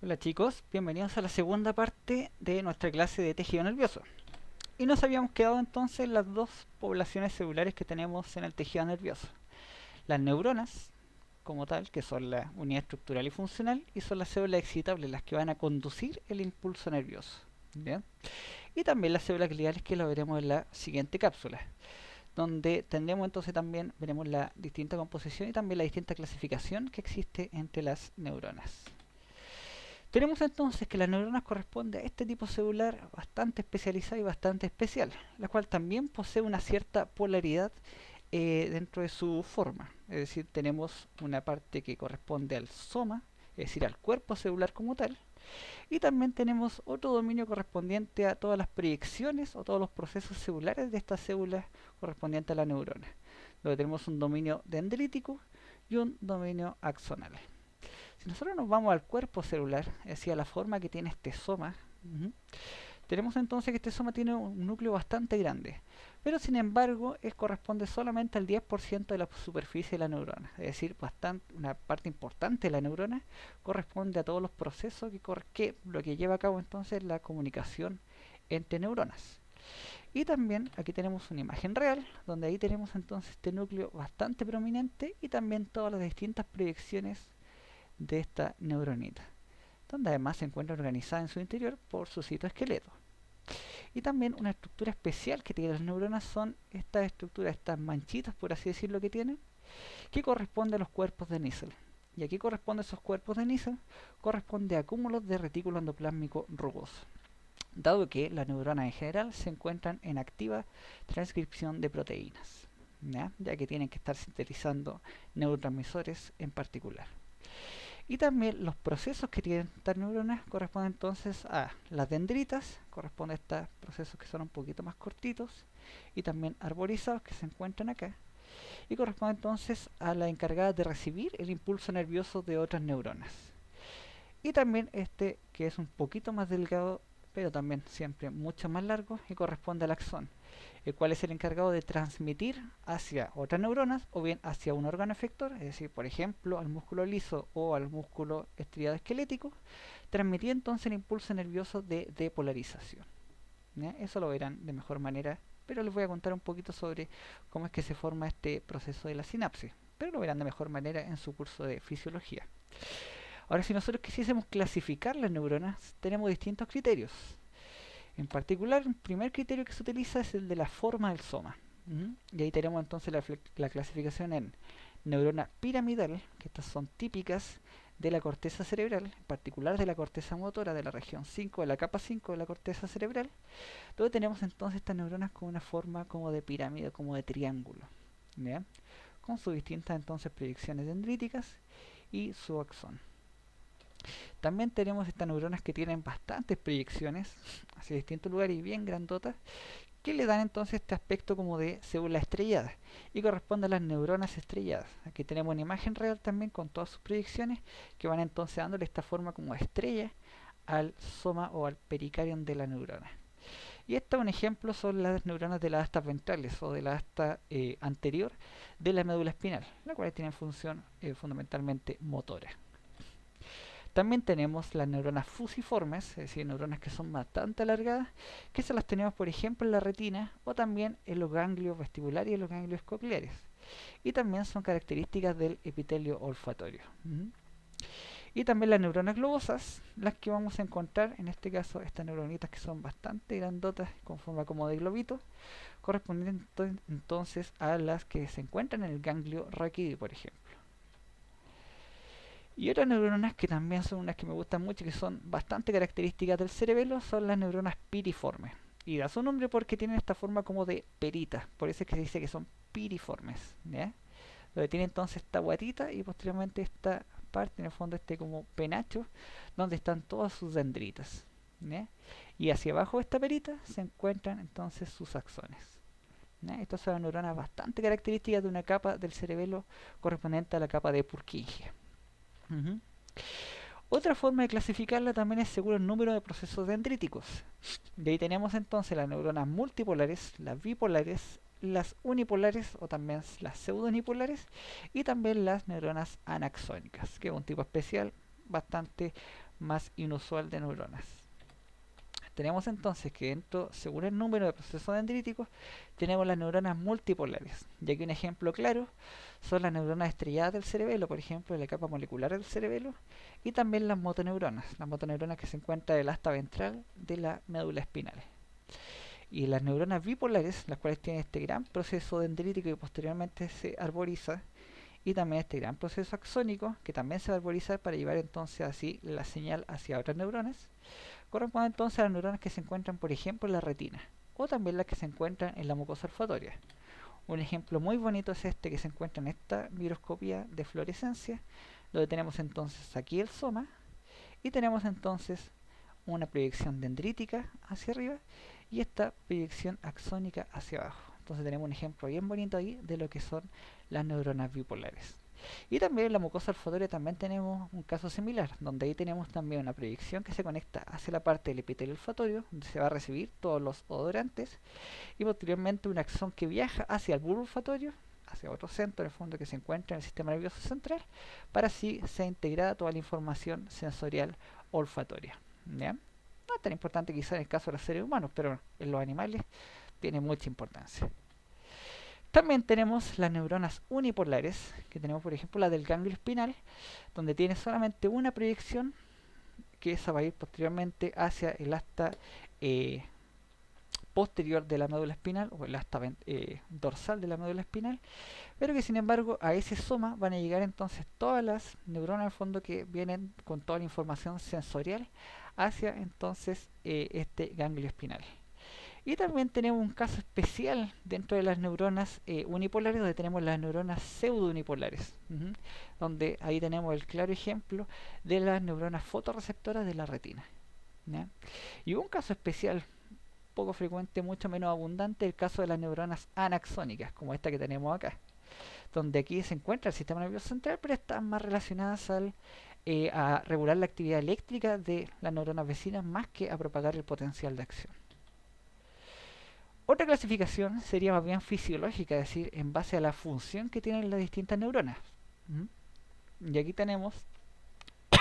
Hola chicos, bienvenidos a la segunda parte de nuestra clase de tejido nervioso. Y nos habíamos quedado entonces en las dos poblaciones celulares que tenemos en el tejido nervioso. Las neuronas, como tal, que son la unidad estructural y funcional, y son las células excitables, las que van a conducir el impulso nervioso. ¿Bien? Y también las células gliales, que lo veremos en la siguiente cápsula, donde tendremos entonces también, veremos la distinta composición y también la distinta clasificación que existe entre las neuronas. Tenemos entonces que las neuronas corresponden a este tipo celular bastante especializado y bastante especial, la cual también posee una cierta polaridad dentro de su forma. Es decir, tenemos una parte que corresponde al soma, es decir, al cuerpo celular como tal, y también tenemos otro dominio correspondiente a todas las proyecciones o todos los procesos celulares de estas células correspondientes a la neurona, donde tenemos un dominio dendrítico y un dominio axonal. Si nosotros nos vamos al cuerpo celular, es decir, a la forma que tiene este soma, tenemos entonces que este soma tiene un núcleo bastante grande, pero sin embargo corresponde solamente al 10% de la superficie de la neurona, es decir, una parte importante de la neurona corresponde a todos los procesos que lo que lleva a cabo entonces la comunicación entre neuronas. Y también aquí tenemos una imagen real, donde ahí tenemos entonces este núcleo bastante prominente y también todas las distintas proyecciones de esta neuronita, donde además se encuentra organizada en su interior por su citoesqueleto. Y también una estructura especial que tienen las neuronas son estas estructuras, estas manchitas, por así decirlo, que tienen, que corresponde a los cuerpos de Nissl. Y aquí corresponde a esos cuerpos de Nissl, corresponde a cúmulos de retículo endoplásmico rugoso, dado que las neuronas en general se encuentran en activa transcripción de proteínas, ya que tienen que estar sintetizando neurotransmisores en particular. Y también los procesos que tienen estas neuronas corresponden entonces a las dendritas, corresponden a estos procesos que son un poquito más cortitos, y también arborizados que se encuentran acá, y corresponde entonces a la encargada de recibir el impulso nervioso de otras neuronas. Y también este que es un poquito más delgado, pero también siempre mucho más largo, y corresponde al axón, el cual es el encargado de transmitir hacia otras neuronas o bien hacia un órgano efector, es decir, por ejemplo, al músculo liso o al músculo estriado esquelético, transmitir entonces el impulso nervioso de depolarización. ¿Ya? Eso lo verán de mejor manera, pero les voy a contar un poquito sobre cómo es que se forma este proceso de la sinapsis, pero lo verán de mejor manera en su curso de fisiología. Ahora, si nosotros quisiésemos clasificar las neuronas, tenemos distintos criterios. En particular, el primer criterio que se utiliza es el de la forma del soma. Y ahí tenemos entonces la clasificación en neurona piramidal, que estas son típicas de la corteza cerebral, en particular de la corteza motora de la región 5, de la capa 5 de la corteza cerebral, donde tenemos entonces estas neuronas con una forma como de pirámide, como de triángulo, ¿ya? Con sus distintas entonces proyecciones dendríticas y su axón. También tenemos estas neuronas que tienen bastantes proyecciones hacia distintos lugares y bien grandotas, que le dan entonces este aspecto como de célula estrellada y corresponde a las neuronas estrelladas. Aquí tenemos una imagen real también con todas sus proyecciones que van entonces dándole esta forma como estrella al soma o al pericarium de la neurona. Y este un ejemplo son las neuronas de las astas ventrales o de la asta anterior de la médula espinal, las cuales tienen función fundamentalmente motora. También tenemos las neuronas fusiformes, es decir, neuronas que son bastante alargadas, que se las tenemos por ejemplo en la retina o también en los ganglios vestibulares y en los ganglios cocleares. Y también son características del epitelio olfatorio. Y también las neuronas globosas, las que vamos a encontrar, en este caso estas neuronitas que son bastante grandotas, con forma como de globito, correspondientes entonces a las que se encuentran en el ganglio raquídeo, por ejemplo. Y otras neuronas que también son unas que me gustan mucho, que son bastante características del cerebelo, son las neuronas piriformes. Y da su nombre porque tienen esta forma como de perita, por eso es que se dice que son piriformes, ¿ya? Donde tiene entonces esta guatita y posteriormente esta parte, en el fondo este como penacho, donde están todas sus dendritas, ¿ya? Y hacia abajo de esta perita se encuentran entonces sus axones, ¿ya? Estas son neuronas bastante características de una capa del cerebelo correspondiente a la capa de Purkinje. Uh-huh. Otra forma de clasificarla también es según el número de procesos dendríticos. De ahí tenemos entonces las neuronas multipolares, las bipolares, las unipolares o también las pseudonipolares y también las neuronas anaxónicas, que es un tipo especial bastante más inusual de neuronas. Tenemos entonces que dentro, según el número de procesos dendríticos, tenemos las neuronas multipolares. Y aquí un ejemplo claro son las neuronas estrelladas del cerebelo, por ejemplo, de la capa molecular del cerebelo, y también las motoneuronas que se encuentran en el asta ventral de la médula espinal. Y las neuronas bipolares, las cuales tienen este gran proceso dendrítico que posteriormente se arboriza, y también este gran proceso axónico que también se va a arborizar para llevar entonces así la señal hacia otras neuronas, corresponde entonces a las neuronas que se encuentran, por ejemplo, en la retina, o también las que se encuentran en la mucosa olfatoria. Un ejemplo muy bonito es este que se encuentra en esta microscopía de fluorescencia, donde tenemos entonces aquí el soma, y tenemos entonces una proyección dendrítica hacia arriba y esta proyección axónica hacia abajo. Entonces tenemos un ejemplo bien bonito ahí de lo que son las neuronas bipolares. Y también en la mucosa olfatoria también tenemos un caso similar, donde ahí tenemos también una proyección que se conecta hacia la parte del epitelio olfatorio, donde se va a recibir todos los odorantes, y posteriormente un axón que viaja hacia el bulbo olfatorio, hacia otro centro en el fondo que se encuentra en el sistema nervioso central, para así ser integrada toda la información sensorial olfatoria. ¿Bien? No es tan importante quizá en el caso de los seres humanos, pero en los animales tiene mucha importancia. También tenemos las neuronas unipolares, que tenemos por ejemplo la del ganglio espinal, donde tiene solamente una proyección, que esa va a ir posteriormente hacia el asta posterior de la médula espinal, o el asta dorsal de la médula espinal, pero que sin embargo a ese soma van a llegar entonces todas las neuronas al fondo que vienen con toda la información sensorial hacia entonces este ganglio espinal. Y también tenemos un caso especial dentro de las neuronas unipolares, donde tenemos las neuronas pseudounipolares, donde ahí tenemos el claro ejemplo de las neuronas fotorreceptoras de la retina, ¿ya? Y un caso especial, poco frecuente, mucho menos abundante, el caso de las neuronas anaxónicas, como esta que tenemos acá, donde aquí se encuentra el sistema nervioso central, pero están más relacionadas a regular la actividad eléctrica de las neuronas vecinas más que a propagar el potencial de acción. Otra clasificación sería más bien fisiológica, es decir, en base a la función que tienen las distintas neuronas. Y aquí tenemos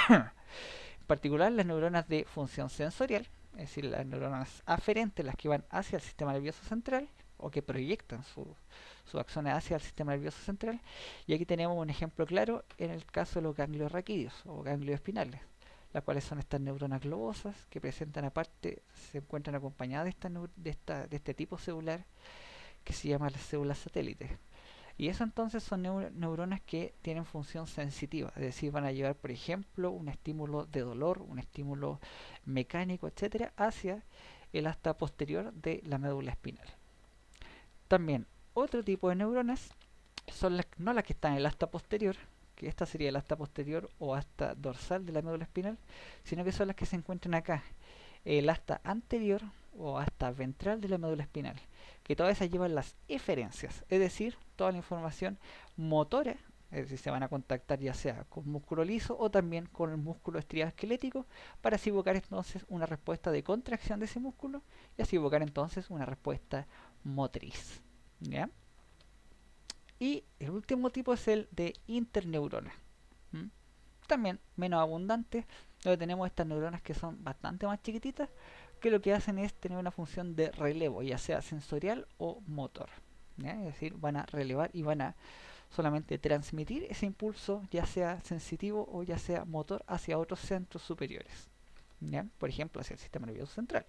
en particular las neuronas de función sensorial, es decir, las neuronas aferentes, las que van hacia el sistema nervioso central, o que proyectan su acción hacia el sistema nervioso central. Y aquí tenemos un ejemplo claro en el caso de los ganglios raquídeos o ganglios espinales, las cuales son estas neuronas globosas que presentan aparte, se encuentran acompañadas de este tipo celular que se llama las células satélites. Y eso entonces son neuronas que tienen función sensitiva, es decir, van a llevar, por ejemplo, un estímulo de dolor, un estímulo mecánico, etcétera, hacia el asta posterior de la médula espinal. También otro tipo de neuronas son no las que están en el asta posterior, que esta sería el asta posterior o asta dorsal de la médula espinal, sino que son las que se encuentran acá, el asta anterior o asta ventral de la médula espinal, que todas esas llevan las eferencias, es decir, toda la información motora, es decir, se van a contactar ya sea con músculo liso o también con el músculo estriado esquelético, para así evocar entonces una respuesta de contracción de ese músculo y así evocar entonces una respuesta motriz. ¿Ya? Y el último tipo es el de interneurona. También menos abundante, donde tenemos estas neuronas que son bastante más chiquititas, que lo que hacen es tener una función de relevo, ya sea sensorial o motor. ¿Ya? Es decir, van a relevar y van a solamente transmitir ese impulso, ya sea sensitivo o ya sea motor, hacia otros centros superiores. ¿Ya? Por ejemplo, hacia el sistema nervioso central.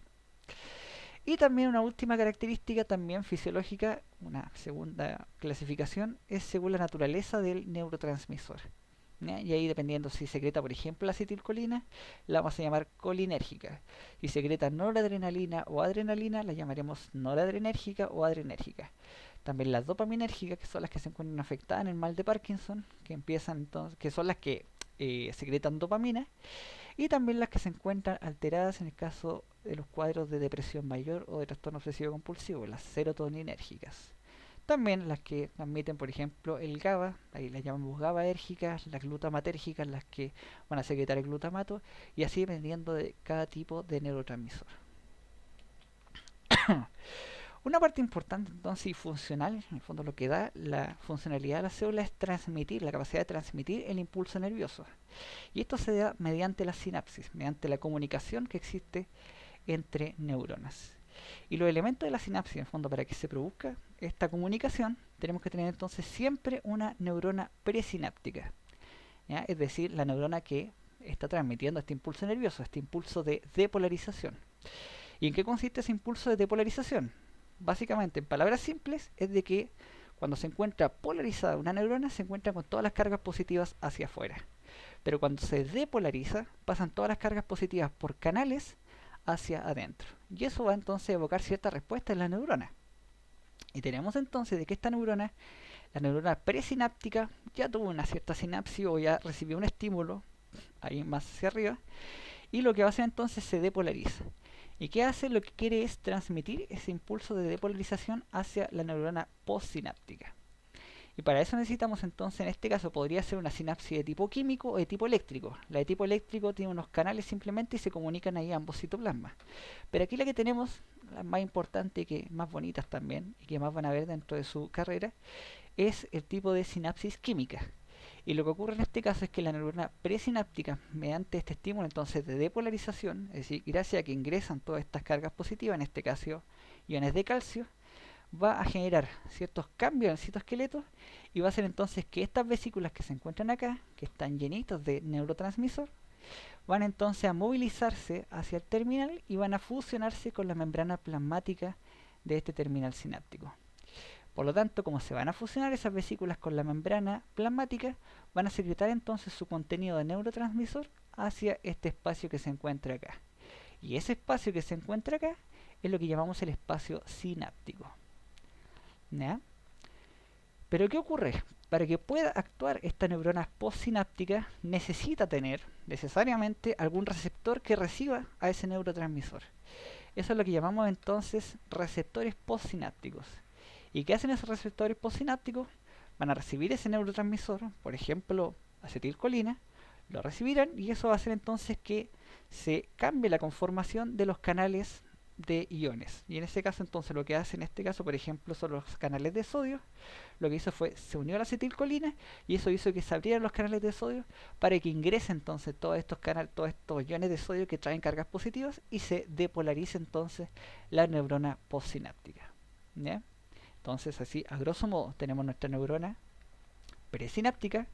Y también una última característica también fisiológica, una segunda clasificación, es según la naturaleza del neurotransmisor. ¿Ya? Y ahí dependiendo si secreta por ejemplo la acetilcolina, la vamos a llamar colinérgica. Si secreta noradrenalina o adrenalina, la llamaremos noradrenérgica o adrenérgica. También las dopaminérgicas, que son las que se encuentran afectadas en el mal de Parkinson, que empiezan entonces, que son las que secretan dopamina, y también las que se encuentran alteradas en el caso de los cuadros de depresión mayor o de trastorno obsesivo compulsivo, las serotoninérgicas. También las que transmiten, por ejemplo, el GABA, ahí las llamamos GABAérgicas, las glutamatérgicas, las que van a secretar el glutamato, y así dependiendo de cada tipo de neurotransmisor. Una parte importante entonces y funcional, en el fondo lo que da la funcionalidad de la célula es transmitir, la capacidad de transmitir el impulso nervioso. Y esto se da mediante la sinapsis, mediante la comunicación que existe entre neuronas. Y los elementos de la sinapsis, en el fondo, para que se produzca esta comunicación, tenemos que tener entonces siempre una neurona presináptica, ¿ya? Es decir, la neurona que está transmitiendo este impulso nervioso, este impulso de depolarización. ¿Y en qué consiste ese impulso de depolarización? Básicamente, en palabras simples, es de que cuando se encuentra polarizada una neurona, se encuentra con todas las cargas positivas hacia afuera. Pero cuando se depolariza, pasan todas las cargas positivas por canales hacia adentro. Y eso va entonces a evocar cierta respuesta en la neurona. Y tenemos entonces de que esta neurona, la neurona presináptica, ya tuvo una cierta sinapsis o ya recibió un estímulo, ahí más hacia arriba, y lo que va a hacer entonces se depolariza. ¿Y qué hace? Lo que quiere es transmitir ese impulso de depolarización hacia la neurona postsináptica. Y para eso necesitamos entonces, en este caso, podría ser una sinapsis de tipo químico o de tipo eléctrico. La de tipo eléctrico tiene unos canales simplemente y se comunican ahí ambos citoplasmas. Pero aquí la que tenemos, la más importante y que más bonitas también, y que más van a ver dentro de su carrera, es el tipo de sinapsis química. Y lo que ocurre en este caso es que la neurona presináptica, mediante este estímulo entonces de depolarización, es decir, gracias a que ingresan todas estas cargas positivas, en este caso iones de calcio, va a generar ciertos cambios en el citoesqueleto y va a hacer entonces que estas vesículas que se encuentran acá, que están llenitas de neurotransmisor, van entonces a movilizarse hacia el terminal y van a fusionarse con la membrana plasmática de este terminal sináptico. Por lo tanto, como se van a fusionar esas vesículas con la membrana plasmática, van a secretar entonces su contenido de neurotransmisor hacia este espacio que se encuentra acá. Y ese espacio que se encuentra acá es lo que llamamos el espacio sináptico. ¿Ya? Pero ¿qué ocurre? Para que pueda actuar esta neurona postsináptica necesita tener necesariamente algún receptor que reciba a ese neurotransmisor. Eso es lo que llamamos entonces receptores postsinápticos. ¿Y qué hacen esos receptores postsinápticos? Van a recibir ese neurotransmisor, por ejemplo, acetilcolina, lo recibirán y eso va a hacer entonces que se cambie la conformación de los canales de iones. Y en este caso entonces lo que hace en este caso, por ejemplo, son los canales de sodio. Lo que hizo fue, se unió a la acetilcolina y eso hizo que se abrieran los canales de sodio para que ingrese entonces todos estos iones de sodio que traen cargas positivas y se depolarice entonces la neurona postsináptica. ¿Ya? Entonces así, a grosso modo, tenemos nuestra neurona presináptica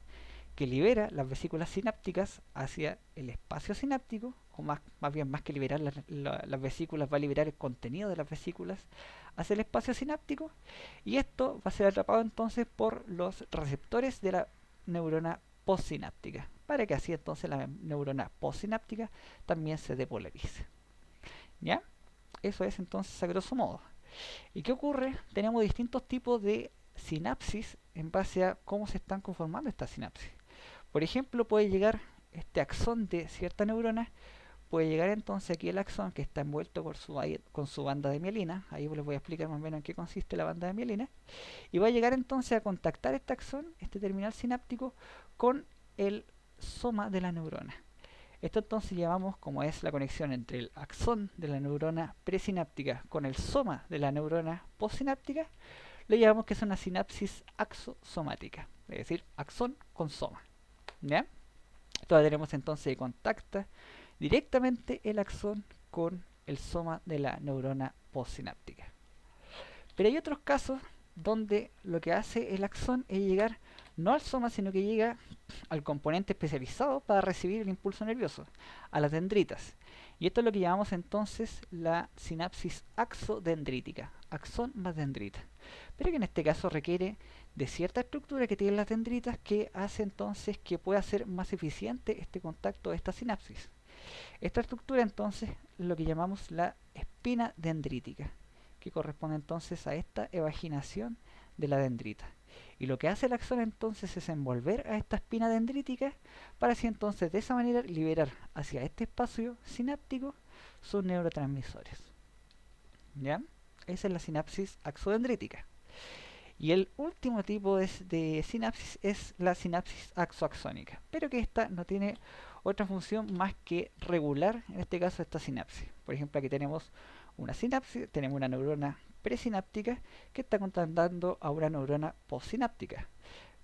que libera las vesículas sinápticas hacia el espacio sináptico, o más bien más que liberar las vesículas, va a liberar el contenido de las vesículas hacia el espacio sináptico, y esto va a ser atrapado entonces por los receptores de la neurona postsináptica, para que así entonces la neurona postsináptica también se depolarice. ¿Ya? Eso es entonces a grosso modo. ¿Y qué ocurre? Tenemos distintos tipos de sinapsis en base a cómo se están conformando estas sinapsis. Por ejemplo, puede llegar este axón de cierta neurona, puede llegar entonces aquí el axón que está envuelto con su banda de mielina, ahí les voy a explicar más o menos en qué consiste la banda de mielina, y va a llegar entonces a contactar este axón, este terminal sináptico, con el soma de la neurona. Esto entonces llamamos, como es la conexión entre el axón de la neurona presináptica con el soma de la neurona postsináptica, le llamamos que es una sinapsis axosomática, es decir, axón con soma. ¿Ya? Entonces tenemos entonces que contacta directamente el axón con el soma de la neurona postsináptica. Pero hay otros casos donde lo que hace el axón es llegar no al soma, sino que llega al componente especializado para recibir el impulso nervioso, a las dendritas. Y esto es lo que llamamos entonces la sinapsis axodendrítica, axón más dendrita. Pero que en este caso requiere de cierta estructura que tienen las dendritas que hace entonces que pueda ser más eficiente este contacto de esta sinapsis. Esta estructura entonces es lo que llamamos la espina dendrítica, que corresponde entonces a esta evaginación de la dendrita. Y lo que hace el axón entonces es envolver a esta espina dendrítica para así entonces de esa manera liberar hacia este espacio sináptico sus neurotransmisores. ¿Ya? Esa es la sinapsis axodendrítica. Y el último tipo de sinapsis es la sinapsis axoaxónica, pero que esta no tiene otra función más que regular, en este caso, esta sinapsis. Por ejemplo, aquí tenemos una sinapsis, tenemos una neurona presináptica que está contactando a una neurona postsináptica.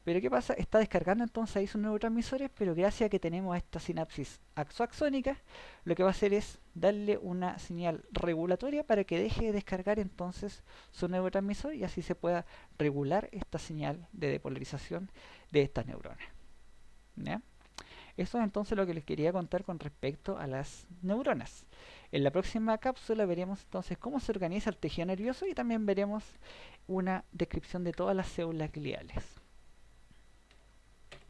Pero ¿qué pasa? Está descargando entonces ahí sus neurotransmisores, pero gracias a que tenemos esta sinapsis axoaxónica, lo que va a hacer es darle una señal regulatoria para que deje de descargar entonces su neurotransmisor y así se pueda regular esta señal de depolarización de estas neuronas. ¿Ya? Eso es entonces lo que les quería contar con respecto a las neuronas. En la próxima cápsula veremos entonces cómo se organiza el tejido nervioso y también veremos una descripción de todas las células gliales.